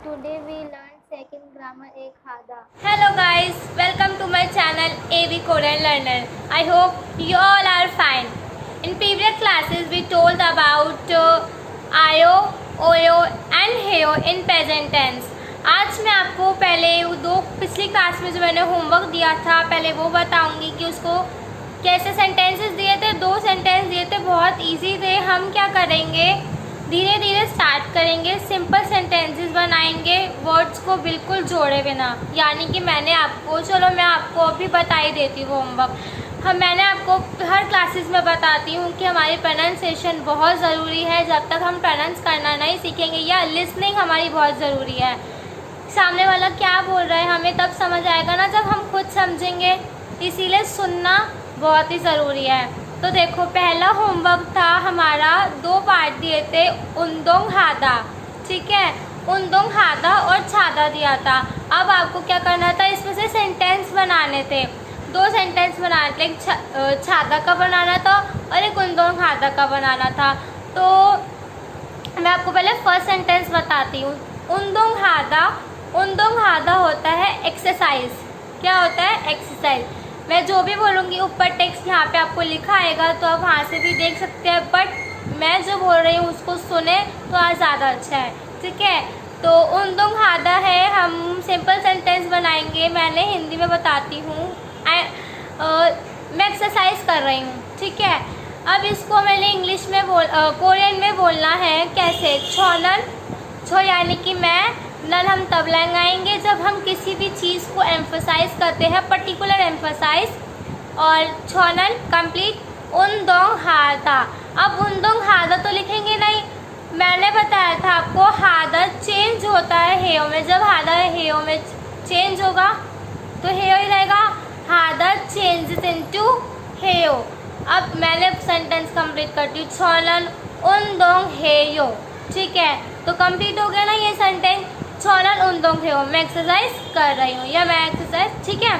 Today we learn second grammar ek hada. Hello guys, welcome to my channel AV Korean Learner. I hope you all are fine. In previous classes we told about आयो, OYO and हेयो in present tense. आज मैं आपको पहले पिछली class में जो मैंने homework दिया था पहले वो बताऊंगी कि उसको कैसे सेंटेंसेस दिए थे। 2 सेंटेंस दिए थे, बहुत इजी थे। हम क्या करेंगे, धीरे धीरे स्टार्ट करेंगे, सिंपल सेंटेंसेस बनाएंगे, वर्ड्स को बिल्कुल जोड़े बिना। यानी कि मैं आपको अभी बता ही देती हूँ होमवर्क। मैंने आपको हर क्लासेस में बताती हूँ कि हमारी प्रोनाउंसिएशन बहुत ज़रूरी है। जब तक हम प्रोनाउंस करना नहीं सीखेंगे या लिसनिंग हमारी बहुत ज़रूरी है। सामने वाला क्या बोल रहा है हमें तब समझ आएगा ना जब हम खुद समझेंगे, इसीलिए सुनना बहुत ही ज़रूरी है। तो देखो, पहला होमवर्क था हमारा, 2 पार्ट दिए थे, उंदोंग हादा, ठीक है, उंदोंग हादा और छादा दिया था। अब आपको क्या करना था, इसमें से सेंटेंस बनाने थे। 2 सेंटेंस बनाने थे, एक छादा का बनाना था और एक उंदोंग हादा का बनाना था। तो मैं आपको पहले फर्स्ट सेंटेंस बताती हूँ। उंदोंग हादा होता है एक्सरसाइज। क्या होता है? एक्सरसाइज। मैं जो भी बोलूँगी ऊपर टेक्स्ट यहाँ पे आपको लिखा आएगा, तो आप वहाँ से भी देख सकते हैं, बट मैं जो बोल रही हूँ उसको सुने तो आज ज़्यादा अच्छा है, ठीक है। तो उंदोंग हादा है, हम सिंपल सेंटेंस बनाएंगे। मैंने हिंदी में बताती हूँ, मैं एक्सरसाइज कर रही हूँ, ठीक है। अब इसको मैंने इंग्लिश में कोरियन में बोलना है। कैसे? छो यानी कि मैं, नल हम तब लगाएंगे जब हम किसी भी चीज़ को एम्फसाइज करते हैं, पर्टिकुलर एम्फसाइज। और छोनन कंप्लीट उंदोंग हादा। अब उंदोंग हादा तो लिखेंगे नहीं, मैंने बताया था आपको हादा चेंज होता है हेयो में। जब हादा हेयो में चेंज होगा तो हेयो ही रहेगा। हादा चेंजेस इनटू हेयो। अब मैंने सेंटेंस कंप्लीट करती हूँ, छोनन उंदोंग हेयो, ठीक है। तो कंप्लीट हो गया ना ये सेंटेंस। छोनन उंदोंग हेयो, मैं एक्सरसाइज कर रही हूँ या मैं एक्सरसाइज, ठीक है।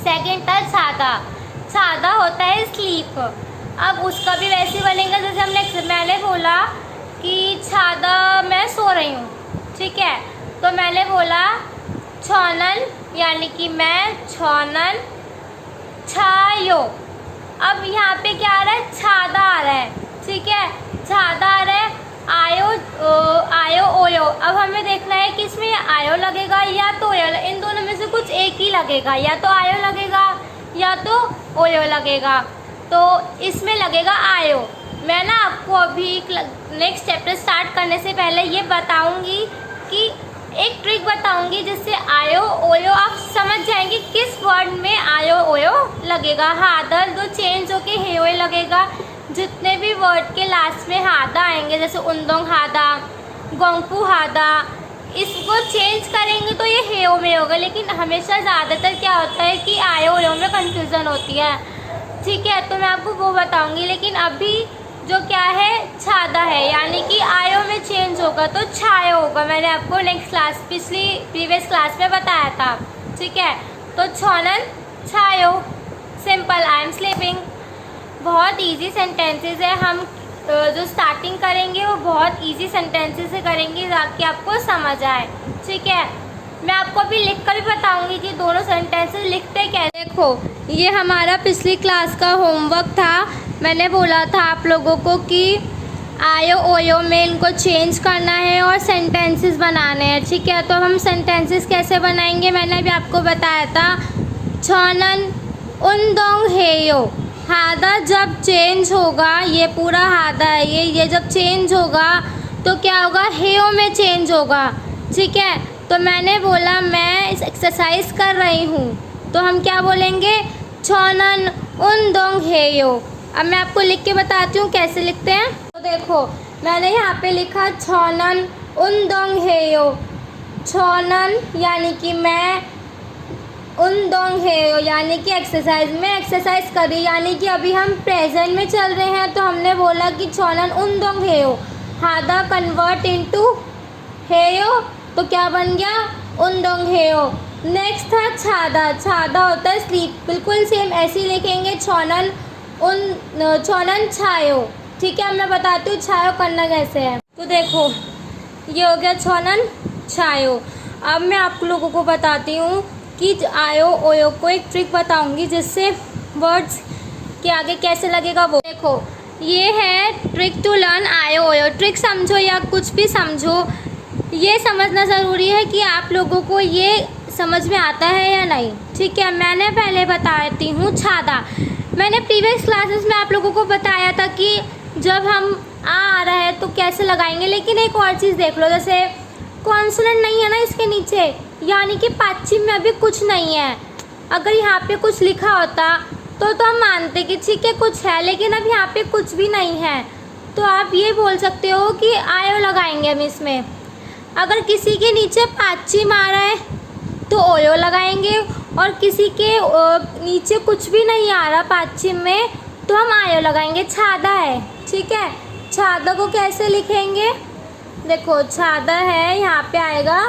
सेकेंड था छादा होता है स्लीप। अब उसका भी वैसे बनेगा जैसे मैंने बोला कि छादा मैं सो रही हूँ, ठीक है। तो मैंने बोला छोनन यानी कि मैं, छोनन छायो। अब यहाँ पे क्या आ रहा है? छादा आ रहा है, ठीक है, छादा आ रहा है। आयो ओयो। अब हमें देखना है कि इसमें आयो लगेगा या तो ओयो, इन दोनों में से कुछ एक ही लगेगा, या तो आयो लगेगा या तो ओयो लगेगा। तो इसमें लगेगा आयो। मैं ना आपको अभी नेक्स्ट चैप्टर स्टार्ट करने से पहले ये बताऊंगी कि एक ट्रिक बताऊंगी जिससे आयो ओयो आप समझ जाएंगे किस वर्ड में आयो ओयो लगेगा। हादर दो चेंज होके हेयो लगेगा। जितने भी वर्ड के लास्ट में हादा आएंगे, जैसे उंदोंग हादा, गोंगपू हादा, इसको चेंज करेंगे तो ये हेयो में होगा। लेकिन हमेशा ज़्यादातर क्या होता है कि आयो ओयो में कंफ्यूजन होती है, ठीक है। तो मैं आपको वो बताऊंगी। लेकिन अभी जो क्या है, छादा है, यानी कि आयो में चेंज होगा तो छायो होगा। मैंने आपको प्रीवियस क्लास में बताया था, ठीक है। तो छोनन छायो, सिंपल, आई एम स्लीपिंग। बहुत इजी सेंटेंसेस है। हम जो स्टार्टिंग करेंगे वो बहुत इजी सेंटेंसेस से करेंगे ताकि आपको समझ आए, ठीक है। मैं आपको अभी लिख कर भी बताऊंगी कि दोनों सेंटेंसेस लिखते कैसे। देखो, ये हमारा पिछली क्लास का होमवर्क था। मैंने बोला था आप लोगों को कि आयो ओयो में इनको चेंज करना है और सेंटेंसेस बनाने हैं, ठीक है। तो हम सेंटेंसेस कैसे बनाएंगे मैंने अभी आपको बताया था। छोनन उंदोंग हेयो, हादा जब चेंज होगा, ये पूरा हादा है, ये जब चेंज होगा तो क्या होगा, हेयो में चेंज होगा, ठीक है। तो मैंने बोला मैं इस एक्सरसाइज कर रही हूँ, तो हम क्या बोलेंगे, छोनन उंदोंग हेयो। अब मैं आपको लिख के बताती हूँ कैसे लिखते हैं। तो देखो, मैंने यहाँ पे लिखा छोनन उंदोंग हेयो। छोनन यानी कि मैं, उंदोंग हेयो यानी कि एक्सरसाइज में एक्सरसाइज करी, यानी कि अभी हम प्रेजेंट में चल रहे हैं। तो हमने बोला कि छोनन उंदोंग हेयो, हादा कन्वर्ट इनटू हेयो, तो क्या बन गया, उंदोंग हेयो। नेक्स्ट था छादा होता है स्लीप। बिल्कुल सेम ऐसे ही लिखेंगे, छोनन छायो, ठीक है। अब मैं बताती हूँ छायो करना कैसे है। तो देखो, ये हो गया छोनन छायो। अब मैं आप लोगों को बताती हूँ कि आयो ओयो को एक ट्रिक बताऊँगी जिससे वर्ड्स के आगे कैसे लगेगा वो। देखो ये है ट्रिक टू लर्न आयो ओयो। ट्रिक समझो या कुछ भी समझो, ये समझना ज़रूरी है कि आप लोगों को ये समझ में आता है या नहीं। ठीक है, मैंने पहले बताती हूँ छादा। मैंने प्रीवियस क्लासेस में आप लोगों को बताया था कि जब हम आ रहा है तो कैसे लगाएंगे, लेकिन एक और चीज़ देख लो, जैसे कॉन्सोनेंट नहीं है ना इसके नीचे, यानी कि पाछिम में अभी कुछ नहीं है। अगर यहाँ पे कुछ लिखा होता तो हम मानते कि ठीक है कुछ है, लेकिन अब यहाँ पे कुछ भी नहीं है, तो आप ये बोल सकते हो कि आयो लगाएंगे हम इसमें। अगर किसी के नीचे पाछिम आ रहा है तो ओयो लगाएंगे, और किसी के नीचे कुछ भी नहीं आ रहा पाछिम में तो हम आयो लगाएंगे। छादा है, ठीक है, छादा को कैसे लिखेंगे? देखो छादा है, यहाँ पे आएगा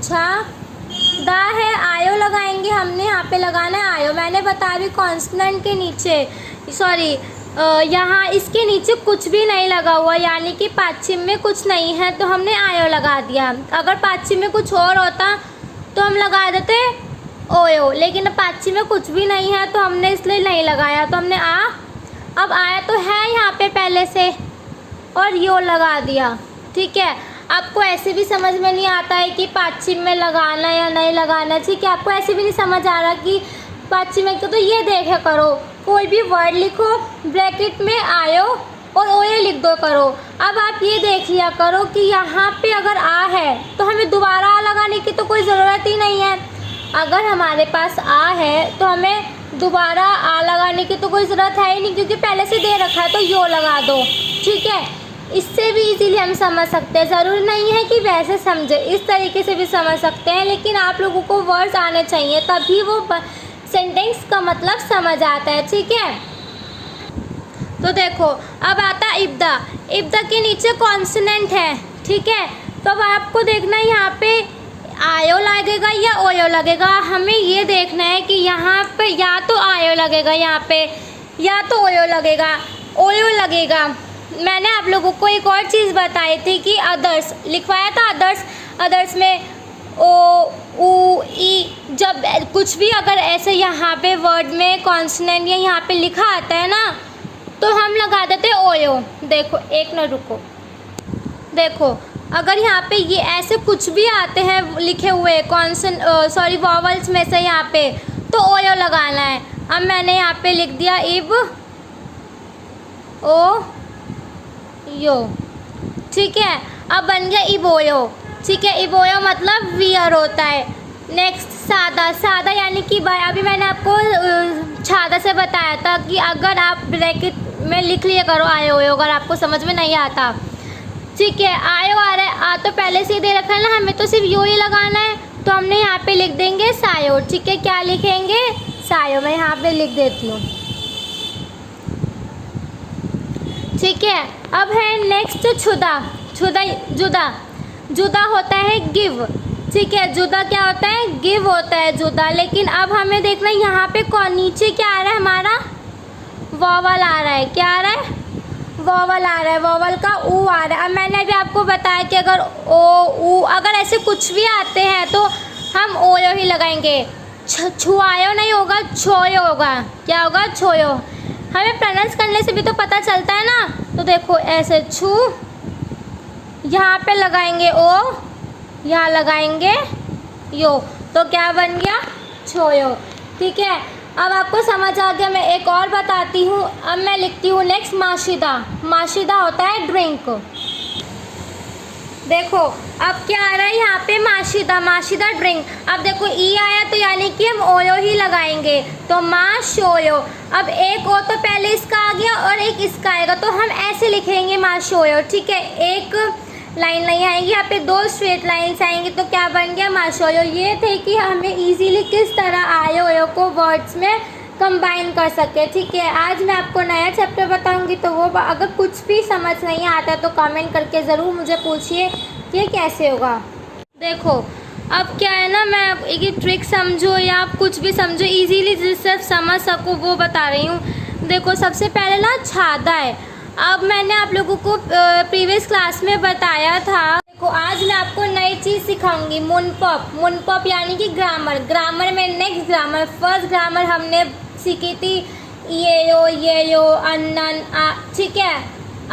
छादा है, आयो लगाएंगे हमने, यहाँ पे लगाना है आयो। मैंने बताया भी कॉन्सोनेंट के नीचे, सॉरी यहाँ इसके नीचे कुछ भी नहीं लगा हुआ, यानी कि पाछिम में कुछ नहीं है तो हमने आयो लगा दिया। अगर पाछिम में कुछ और होता तो हम लगा देते ओयो, लेकिन पाछिम में कुछ भी नहीं है तो हमने इसलिए नहीं लगाया, तो हमने अब आया तो है यहाँ पे पहले से और यो लगा दिया। ठीक है, आपको ऐसे भी समझ में नहीं आता है कि पाछिम में लगाना या नहीं लगाना। ठीक है, आपको ऐसे भी नहीं समझ आ रहा कि पाछिम में, तो ये देखा करो, कोई भी वर्ड लिखो ब्रैकेट में आयो और ओयो लिख दो करो। अब आप ये देख लिया करो कि यहाँ पे अगर आ है तो हमें दोबारा आ लगाने की तो कोई ज़रूरत ही नहीं है। अगर हमारे पास आ है तो हमें दोबारा आ लगाने की तो कोई ज़रूरत है ही नहीं, क्योंकि पहले से दे रखा है तो यो लगा दो। ठीक है, इससे भी इजीली हम समझ सकते हैं, ज़रूरी नहीं है कि वैसे समझे, इस तरीके से भी समझ सकते हैं, लेकिन आप लोगों को वर्ड्स आने चाहिए तभी वो सेंटेंस का मतलब समझ आता है। ठीक है, तो देखो अब आता है इब्दा। इब्दा के नीचे कॉन्सोनेंट है, ठीक है, तो अब आपको देखना है यहाँ पे आयो लगेगा या ओयो लगेगा। हमें ये देखना है कि यहाँ पे या तो आयो लगेगा यहाँ पे, या तो ओयो लगेगा, ओयो लगेगा। मैंने आप लोगों को एक और चीज़ बताई थी कि अदर्स लिखवाया था, अदर्स में ओ ऊ ई, जब कुछ भी अगर ऐसे यहाँ पे वर्ड में कॉन्सोनेंट या यहाँ पे लिखा आता है ना तो हम लगा देते ओयो। देखो एक मिनट रुको, देखो अगर यहाँ पे ये ऐसे कुछ भी आते हैं लिखे हुए वॉवल्स में से यहाँ पे, तो ओयो लगाना है। अब मैंने यहाँ पे लिख दिया इब ओ यो। ठीक है, अब बन गया इबोयो। ठीक है, इबोयो मतलब वियर होता है। नेक्स्ट सादा। सादा यानी कि अभी मैंने आपको छादा से बताया था कि अगर आप ब्रैकेट में लिख लिया करो आयो ओयो, अगर आपको समझ में नहीं आता। ठीक है, आयो आ रहा है, आ तो पहले से ही दे रखा है ना, हमें तो सिर्फ यो ही लगाना है, तो हमने यहाँ पे लिख देंगे सायो। ठीक है, क्या लिखेंगे? सायो। मैं यहाँ पे लिख देती हूँ। ठीक है, अब है नेक्स्ट छुदा। जुदा होता है गिव। ठीक है, जुदा क्या होता है? गिव होता है जुदा। लेकिन अब हमें देखना है यहाँ पे कौन नीचे क्या आ रहा है, हमारा वॉवल आ रहा है। क्या आ रहा है? वॉवल आ रहा है, वॉवल का ऊ आ रहा है। अब मैंने अभी आपको बताया कि अगर ओ ऊ अगर ऐसे कुछ भी आते हैं तो हम ओयो ही लगाएंगे। छुआयो नहीं होगा, छोयो होगा। क्या होगा? छोयो। हमें प्रोनाउंस करने से भी तो पता चलता है ना। तो देखो ऐसे छू, यहाँ पे लगाएंगे ओ, यहाँ लगाएंगे यो, तो क्या बन गया? छोयो। ठीक है, अब आपको समझ आ गया। मैं एक और बताती हूँ। अब मैं लिखती हूँ नेक्स्ट माशिदा। माशिदा होता है ड्रिंक। देखो अब क्या आ रहा है यहाँ पे? माशिदा ड्रिंक। अब देखो ई आया तो यानी कि हम ओयो ही लगाएंगे, तो मा शोयो। अब एक ओ तो पहले इसका आ गया और एक इसका आएगा, तो हम ऐसे लिखेंगे मा शोयो। ठीक है, एक लाइन नहीं आएगी, यहाँ पे दो स्ट्रेट लाइन्स आएंगी, तो क्या बन गया? मा शोयो। ये थे कि हमें इजीली किस तरह आयो ओयो को वर्ड्स में कंबाइन कर सके। ठीक है, आज मैं आपको नया चैप्टर बताऊंगी, तो वो अगर कुछ भी समझ नहीं आता तो कमेंट करके ज़रूर मुझे पूछिए कि कैसे होगा। देखो अब क्या है ना, मैं एक ट्रिक समझो या आप कुछ भी समझो इजीली जिससे समझ सको वो बता रही हूँ। देखो सबसे पहले ना छादा है। अब मैंने आप लोगों को प्रीवियस क्लास में बताया था। देखो आज मैं आपको नई चीज़ सिखाऊंगी, मुनपॉप। मुनपॉप यानी कि ग्रामर। ग्रामर में नेक्स्ट ग्रामर, फर्स्ट ग्रामर हमने सीखी थी ये यो अनन आ, ठीक है।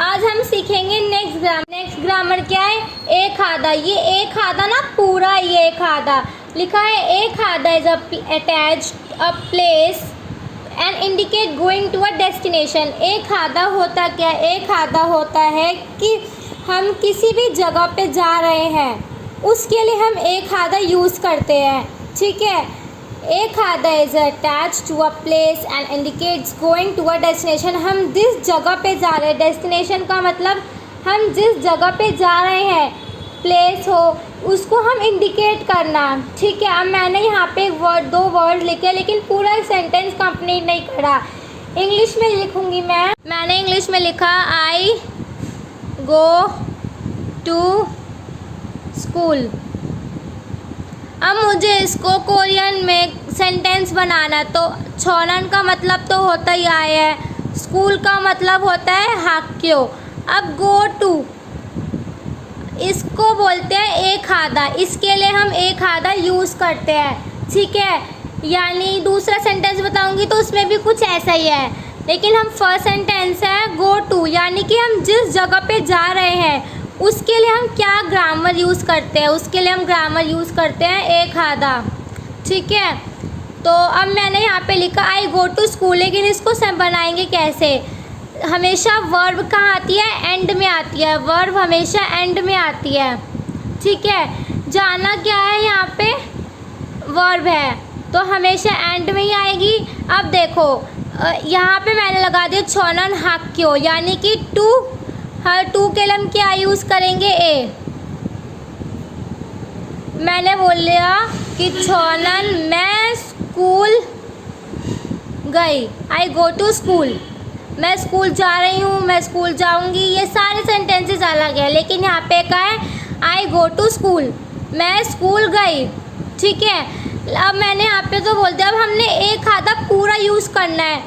आज हम सीखेंगे नेक्स्ट ग्रामर। नेक्स्ट ग्रामर क्या है? एक आधा। ये एक आधा ना पूरा ये एक आधा लिखा है। एक आधा is attached a place and indicate going to a destination. एक आधा होता क्या? एक आधा होता है कि हम किसी भी जगह पे जा रहे हैं, उसके लिए हम एक आधा यूज़ करते हैं, ठीक है। एक आधा is attach to a place and indicates going to a destination. हम जिस जगह पे जा रहे हैं, डेस्टिनेशन का मतलब हम जिस जगह पे जा रहे हैं, प्लेस हो, उसको हम इंडिकेट करना, ठीक है। अब मैंने यहाँ पे दो वर्ड लिखे, लेकिन पूरा सेंटेंस कंप्लीट नहीं करा। इंग्लिश में लिखूँगी मैंने इंग्लिश में लिखा आई गो टू स्कूल। अब मुझे इसको कोरियन में सेंटेंस बनाना, तो छोनन का मतलब तो होता ही आए है, स्कूल का मतलब होता है हाक्यो। अब गो टू इसको बोलते हैं एक आधा, इसके लिए हम एक आधा यूज़ करते हैं, ठीक है। यानी दूसरा सेंटेंस बताऊंगी तो उसमें भी कुछ ऐसा ही है, लेकिन हम फर्स्ट सेंटेंस है गो टू, यानी कि हम जिस जगह पे जा रहे हैं उसके लिए हम क्या ग्रामर यूज़ करते हैं, उसके लिए हम ग्रामर यूज़ करते हैं एक आधा, ठीक है। तो अब मैंने यहाँ पे लिखा आई गो टू स्कूल, लेकिन इसको सब बनाएंगे कैसे? हमेशा वर्ब कहाँ आती है? एंड में आती है। वर्ब हमेशा एंड में आती है, ठीक है। जाना क्या है? यहाँ पे वर्ब है, तो हमेशा एंड में ही आएगी। अब देखो यहाँ पे मैंने लगा दिया छोनन हाक्यो, यानी कि टू। हर टू के लिए हम क्या यूज़ करेंगे? ए। मैंने बोल लिया कि छोनन मैं स्कूल गई, आई गो टू स्कूल। मैं स्कूल जा रही हूँ, मैं स्कूल जाऊँगी, ये सारे सेंटेंसेस अलग है, लेकिन यहाँ पे क्या है? आई गो टू स्कूल, मैं स्कूल गई, ठीक है। अब मैंने यहाँ पे तो बोल दिया। अब हमने एक आधा पूरा यूज़ करना है।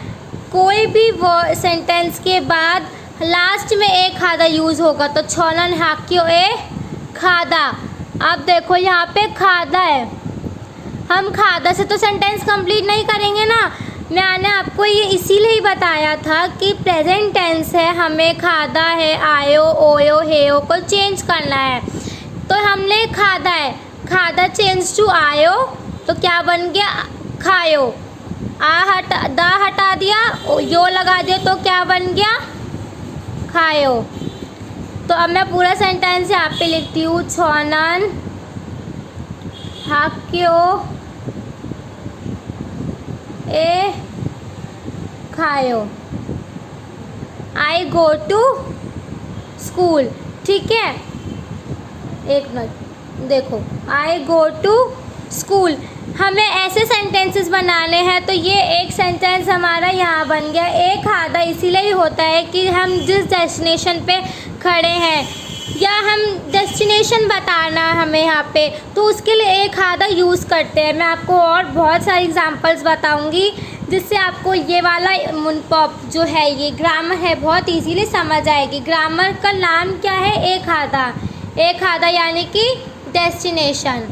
कोई भी वो सेंटेंस के बाद लास्ट में एक आधा यूज़ होगा, तो छोनन हाक्यो ए खादा। अब देखो यहाँ पे खादा है, हम खादा से तो सेंटेंस कंप्लीट नहीं करेंगे ना। मैंने आपको ये इसीलिए ही बताया था कि प्रेजेंट टेंस है, हमें खादा है, आयो ओयो हेयो को चेंज करना है। तो हमने खादा है, खादा चेंज टू आयो, तो क्या बन गया? खायो। दा हटा दिया, यो लगा दिया, तो क्या बन गया? खायो। तो अब मैं पूरा सेंटेंस यहाँ पे लिखती हूँ छोनन हाक्यो ए खायो, आई गो टू स्कूल, ठीक है। एक मिनट देखो, आई गो टू स्कूल। हमें ऐसे सेंटेंसेस बनाने हैं, तो ये एक सेंटेंस हमारा यहाँ बन गया। एक आधा इसीलिए ही होता है कि हम जिस डेस्टिनेशन पे खड़े हैं या हम डेस्टिनेशन बताना है हमें यहाँ पे, तो उसके लिए एक आधा यूज़ करते हैं। मैं आपको और बहुत सारी एग्जांपल्स बताऊँगी जिससे आपको ये वाला मुनपॉप जो है, ये ग्रामर है, बहुत इजीली समझ आएगी। ग्रामर का नाम क्या है? एक आधा। एक आधा यानी कि डेस्टिनेशन।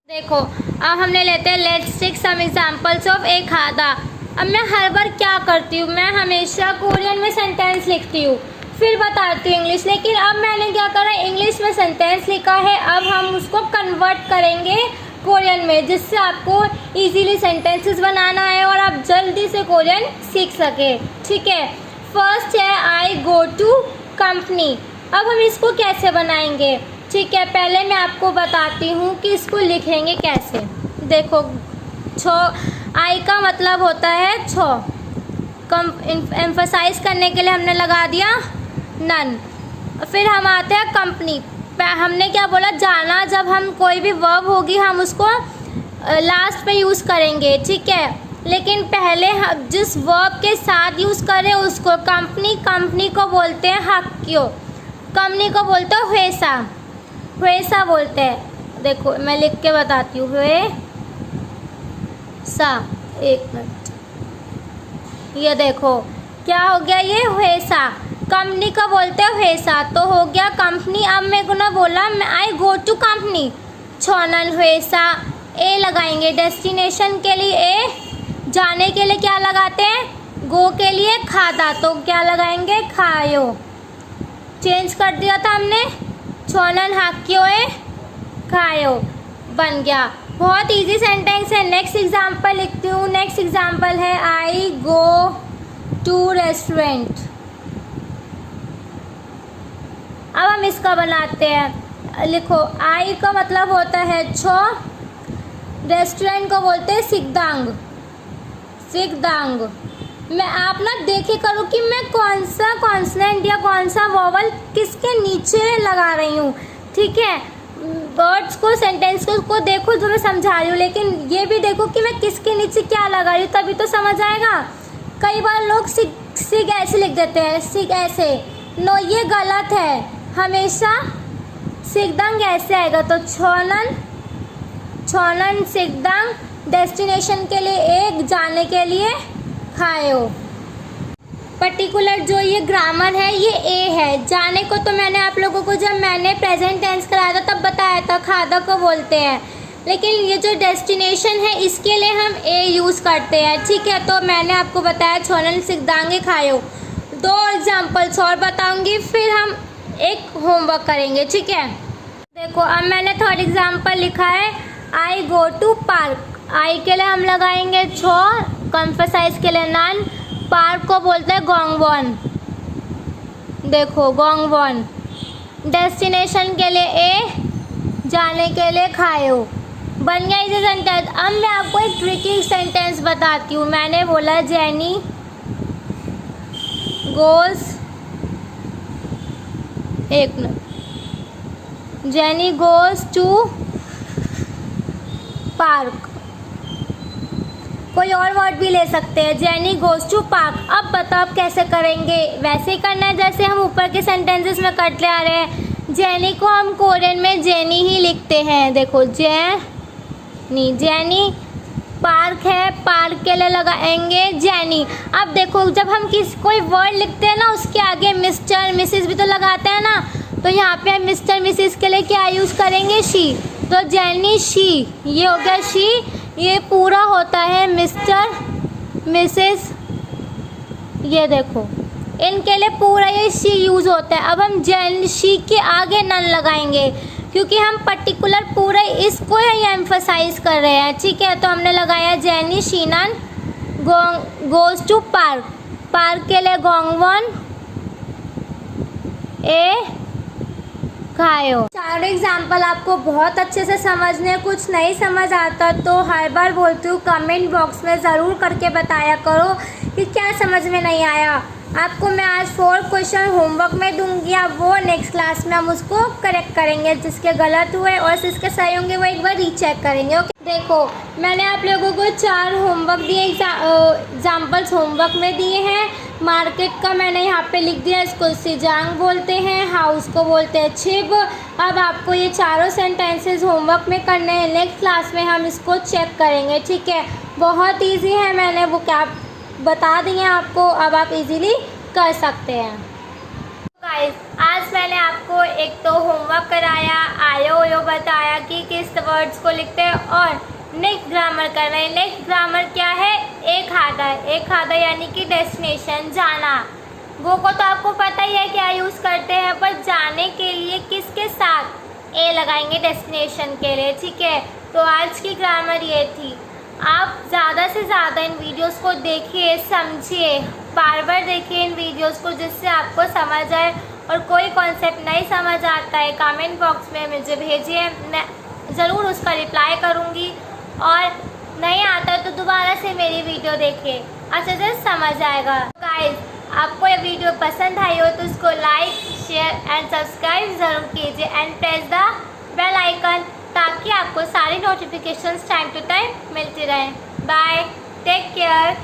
देखो अब हमने लेते हैं let's take some examples of एक आधा। अब मैं हर बार क्या करती हूँ, मैं हमेशा कोरियन में सेंटेंस लिखती हूँ, फिर बताती हूँ इंग्लिश। लेकिन अब मैंने क्या करा, इंग्लिश में सेंटेंस लिखा है, अब हम उसको कन्वर्ट करेंगे कोरियन में, जिससे आपको इजीली सेंटेंसेस बनाना है और आप जल्दी से कोरियन सीख सके, ठीक है। फर्स्ट है आई गो टू कंपनी। अब हम इसको कैसे बनाएंगे, ठीक है। पहले मैं आपको बताती हूँ कि इसको लिखेंगे कैसे। देखो छो, आई का मतलब होता है छो, एम्फसाइज करने के लिए हमने लगा दिया नन। फिर हम आते हैं कंपनी। हमने क्या बोला, जाना, जब हम कोई भी वर्ब होगी हम उसको लास्ट पे यूज़ करेंगे, ठीक है। लेकिन पहले हम जिस वर्ब के साथ यूज़ करें उसको, कंपनी को बोलते हैं हाक्यो, कंपनी को बोलते हैं हुएसा, हुएसा बोलते हैं। देखो मैं लिख के बताती हूँ, हुएसा। एक मिनट, ये देखो क्या हो गया, ये हुएसा। कंपनी को बोलते हैं 회사, तो हो गया कंपनी। अब मेरे को ना बोला आई गो टू कंपनी, छोनन 회사, ए लगाएंगे डेस्टिनेशन के लिए ए, जाने के लिए क्या लगाते हैं, गो के लिए खादा, तो क्या लगाएंगे खायो। चेंज कर दिया था हमने, छोनन हाक्यो ए खायो, बन गया। बहुत इजी सेंटेंस है। नेक्स्ट एग्जांपल लिखती हूँ। नेक्स्ट एग्जांपल है आई गो टू रेस्टोरेंट। अब हम इसका बनाते हैं। लिखो, आई का मतलब होता है छो, रेस्टोरेंट को बोलते हैं सिकदांग, सिकदांग। मैं आप ना देखे करो कि मैं कौन सा कॉन्सोनेंट या कौन सा वोवल किसके नीचे लगा रही हूँ, ठीक है। वर्ड्स को, सेंटेंस को देखो जो मैं समझा रही हूँ, लेकिन ये भी देखो कि मैं किसके नीचे क्या लगा रही हूँ, तभी तो समझ आएगा। कई बार लोग सिग ऐसे लिख देते हैं, सिग ऐसे, नो ये गलत है, हमेशा सिकदांग ऐसे आएगा। तो छोनन, छोनन सिकदांग, डेस्टिनेशन के लिए एक, जाने के लिए खायो। पर्टिकुलर जो ये ग्रामर है ये ए है। जाने को तो मैंने आप लोगों को जब मैंने प्रेजेंट टेंस कराया था तब बताया था, खादा को बोलते हैं। लेकिन ये जो डेस्टिनेशन है इसके लिए हम ए यूज़ करते हैं, ठीक है। तो मैंने आपको बताया छोनन सिकदांगे खायो। 2 एग्जाम्पल्स और बताऊंगी, फिर हम एक होमवर्क करेंगे, ठीक है। देखो, अब मैंने 3rd एग्जाम्पल लिखा है आई गो टू पार्क। आई के लिए हम लगाएंगे छो, कम्फसाइज के लिए नन, पार्क को बोलते हैं गोंगवॉन। देखो गोंगवॉन, डेस्टिनेशन के लिए ए, जाने के लिए खायो, बन गया इसे सेंटेंस। अब मैं आपको एक ट्रिकी सेंटेंस बताती हूँ। मैंने बोला जेनी गोज, एक minute, Jenny goes to park. कोई और वर्ड भी ले सकते हैं, जेनी गोज टू पार्क। अब बताओ आप कैसे करेंगे, वैसे ही करना है जैसे हम ऊपर के सेंटेंसेस में करते आ रहे हैं। जेनी को हम कोरियन में जेनी ही लिखते हैं। देखो जेनी, जेनी। पार्क है, पार्क के लिए लगाएंगे जेनी। अब देखो, जब हम कोई वर्ड लिखते हैं ना उसके आगे मिस्टर मिसिस भी तो लगाते हैं ना, तो यहाँ पे हम मिस्टर मिसिस के लिए क्या यूज़ करेंगे, शी। तो जेनी शी, ये हो गया शी। ये पूरा होता है मिस्टर मिसेस, ये देखो इनके लिए पूरा ये शी यूज़ होता है। अब हम जेन शी के आगे नन लगाएंगे क्योंकि हम पर्टिकुलर पूरा इसको ही एम्फसाइज कर रहे हैं, ठीक है। तो हमने लगाया Jenny Sheenan goes to park. Park के लिए गोंगवॉन, ए खायो। 4 एग्जाम्पल आपको बहुत अच्छे से समझने, कुछ नहीं समझ आता तो हर बार बोलती हूँ कमेंट बॉक्स में ज़रूर करके बताया करो कि क्या समझ में नहीं आया। आपको मैं आज 4 क्वेश्चन होमवर्क में दूंगी, आप वो नेक्स्ट क्लास में हम उसको करेक्ट करेंगे। जिसके गलत हुए और जिसके सही होंगे वो एक बार रीचेक करेंगे, ओके। देखो, मैंने आप लोगों को 4 होमवर्क दिए, एग्जाम्पल्स होमवर्क में दिए हैं। मार्केट का मैंने यहाँ पे लिख दिया, इसको सिजांग बोलते हैं, हाउस को बोलते हैं छिब। अब आपको ये चारों सेंटेंसेस होमवर्क में करने हैं, नेक्स्ट क्लास में हम इसको चेक करेंगे, ठीक है। बहुत इजी है, मैंने वो क्या बता दी है आपको, अब आप इजीली कर सकते हैं। गाइस, आज मैंने आपको एक तो होमवर्क कराया, आयो ओयो बताया कि किस वर्ड्स को लिखते हैं, और नेक्स्ट ग्रामर कर रहे हैं। नेक्स्ट ग्रामर क्या है, एक आधा। एक आधा यानी कि डेस्टिनेशन, जाना। वो को तो आपको पता ही है क्या यूज़ करते हैं, पर जाने के लिए किसके साथ ए लगाएंगे, डेस्टिनेशन के लिए, ठीक है। तो आज की ग्रामर ये थी। आप ज़्यादा से ज़्यादा इन वीडियोस को देखिए, समझिए, बार बार देखिए इन वीडियोस को, जिससे आपको समझ आए। और कोई कॉन्सेप्ट नहीं समझ आता है कमेंट बॉक्स में मुझे भेजिए, मैं ज़रूर उसका रिप्लाई करूँगी। और नहीं आता तो दोबारा से मेरी वीडियो देखिए, अच्छे से समझ आएगा। गाइस, आपको ये वीडियो पसंद आई हो तो इसको लाइक, शेयर एंड सब्सक्राइब ज़रूर कीजिए and press the bell icon, ताकि आपको सारी नोटिफिकेशंस टाइम टू टाइम मिलती रहें। Bye, take care.